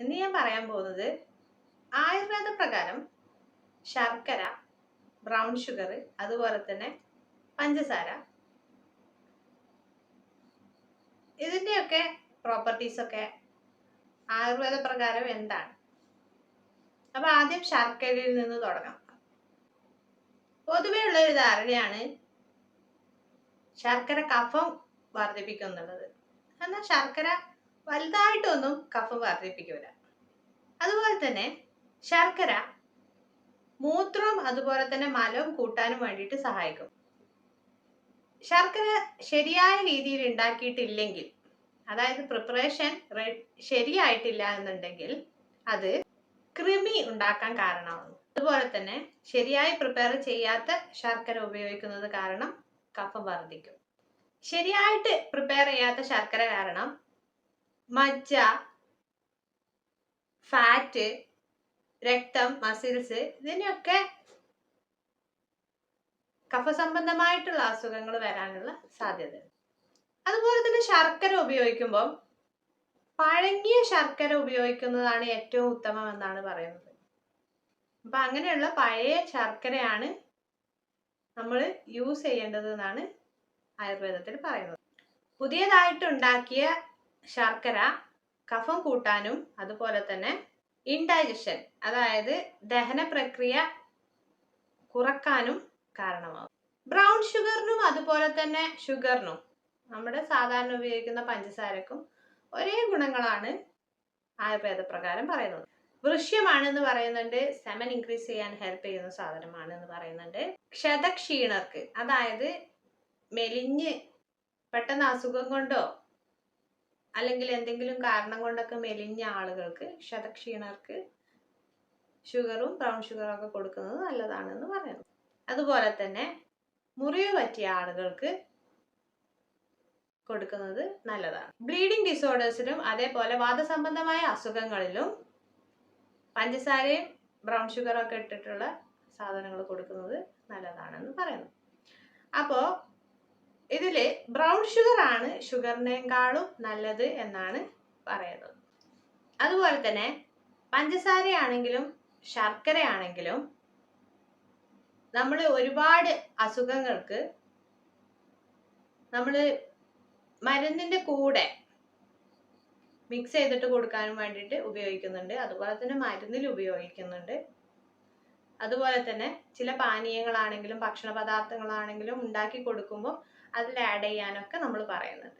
ഇന്ന് ഞാൻ പറയാൻ പോകുന്നത് ആയുർവേദ പ്രകാരം ശർക്കര, ബ്രൗൺ ഷുഗർ, അതുപോലെ തന്നെ പഞ്ചസാര, ഇതിന്റെയൊക്കെ പ്രോപ്പർട്ടീസ് ഒക്കെ ആയുർവേദ പ്രകാരം എന്താണ്. അപ്പൊ ആദ്യം ശർക്കരയിൽ നിന്ന് തുടങ്ങാം. പൊതുവെ ഉള്ള ഒരു ധാരണയാണ് ശർക്കര കഫം വർദ്ധിപ്പിക്കുന്നുള്ളത്. എന്നാൽ ശർക്കര വലുതായിട്ടൊന്നും കഫം വർദ്ധിപ്പിക്കൂല. അതുപോലെ തന്നെ ശർക്കര മൂത്രവും അതുപോലെ തന്നെ മലവും കൂട്ടാനും വേണ്ടിയിട്ട് സഹായിക്കും. ശർക്കര ശരിയായ രീതിയിൽ ഉണ്ടാക്കിയിട്ടില്ലെങ്കിൽ, അതായത് പ്രിപ്പറേഷൻ ശരിയായിട്ടില്ല എന്നുണ്ടെങ്കിൽ അത് കൃമി ഉണ്ടാക്കാൻ കാരണമാകുന്നു. അതുപോലെ തന്നെ ശരിയായി പ്രിപ്പയർ ചെയ്യാത്ത ശർക്കര ഉപയോഗിക്കുന്നത് കാരണം കഫം വർദ്ധിക്കും. ശരിയായിട്ട് പ്രിപ്പയർ ചെയ്യാത്ത ശർക്കര കാരണം മജ്ജ, ഫാറ്റ്, രക്തം, മസിൽസ് ഇതിനൊക്കെ കഫസംബന്ധമായിട്ടുള്ള അസുഖങ്ങൾ വരാനുള്ള സാധ്യത. അതുപോലെ തന്നെ ശർക്കര ഉപയോഗിക്കുമ്പോൾ പഴങ്ങിയ ശർക്കര ഉപയോഗിക്കുന്നതാണ് ഏറ്റവും ഉത്തമം എന്നാണ് പറയുന്നത്. അപ്പൊ അങ്ങനെയുള്ള പഴയ ശർക്കരയാണ് നമ്മൾ യൂസ് ചെയ്യേണ്ടത് എന്നാണ് ആയുർവേദത്തിൽ പറയുന്നത്. പുതിയതായിട്ട് ഉണ്ടാക്കിയ ശർക്കര കഫം കൂട്ടാനും അതുപോലെ തന്നെ ഇൻഡൈജഷൻ, അതായത് ദഹന പ്രക്രിയ കുറക്കാനും കാരണമാകും. ബ്രൗൺ ഷുഗറിനും അതുപോലെ തന്നെ ഷുഗറിനും, നമ്മുടെ സാധാരണ ഉപയോഗിക്കുന്ന പഞ്ചസാരക്കും ഒരേ ഗുണങ്ങളാണ് ആയുർവേദ പ്രകാരം പറയുന്നത്. വൃശ്യമാണെന്ന് പറയുന്നുണ്ട്, സെമൻ ഇൻക്രീസ് ചെയ്യാൻ ഹെൽപ്പ് ചെയ്യുന്ന സാധനമാണ് എന്ന് പറയുന്നുണ്ട്. ക്ഷതക്ഷീണർക്ക്, അതായത് മെലിഞ്ഞ് പെട്ടെന്ന് അസുഖം കൊണ്ടോ അല്ലെങ്കിൽ എന്തെങ്കിലും കാരണം കൊണ്ടൊക്കെ മെലിഞ്ഞ ആളുകൾക്ക്, ക്ഷതക്ഷീണർക്ക് ഷുഗറും ബ്രൗൺ ഷുഗറും ഒക്കെ കൊടുക്കുന്നത് നല്ലതാണെന്ന് പറയുന്നു. അതുപോലെ തന്നെ മുറിവ് പറ്റിയ ആളുകൾക്ക് കൊടുക്കുന്നത് നല്ലതാണ്. ബ്ലീഡിംഗ് ഡിസോർഡേഴ്സിനും അതേപോലെ വാതസംബന്ധമായ അസുഖങ്ങളിലും പഞ്ചസാരയും ബ്രൗൺ ഷുഗറും ഒക്കെ ഇട്ടിട്ടുള്ള സാധനങ്ങൾ കൊടുക്കുന്നത് നല്ലതാണെന്ന് പറയുന്നു. അപ്പോൾ ഇതില് ബ്രൗൺ ഷുഗർ ആണ് ഷുഗറിനേക്കാളും നല്ലത് എന്നാണ് പറയുന്നത്. അതുപോലെ തന്നെ പഞ്ചസാരയാണെങ്കിലും ശർക്കരയാണെങ്കിലും നമ്മൾ ഒരുപാട് അസുഖങ്ങൾക്ക് നമ്മൾ മരുന്നിന്റെ കൂടെ മിക്സ് ചെയ്തിട്ട് കൊടുക്കാനും വേണ്ടിയിട്ട് ഉപയോഗിക്കുന്നുണ്ട്. അതുപോലെ തന്നെ മരുന്നിൽ ഉപയോഗിക്കുന്നുണ്ട്. അതുപോലെ തന്നെ ചില പാനീയങ്ങളാണെങ്കിലും ഭക്ഷണ പദാർത്ഥങ്ങളാണെങ്കിലും ഉണ്ടാക്കി കൊടുക്കുമ്പോൾ അതിൽ ആഡ് ചെയ്യാനൊക്കെ നമ്മൾ പറയുന്നുണ്ട്.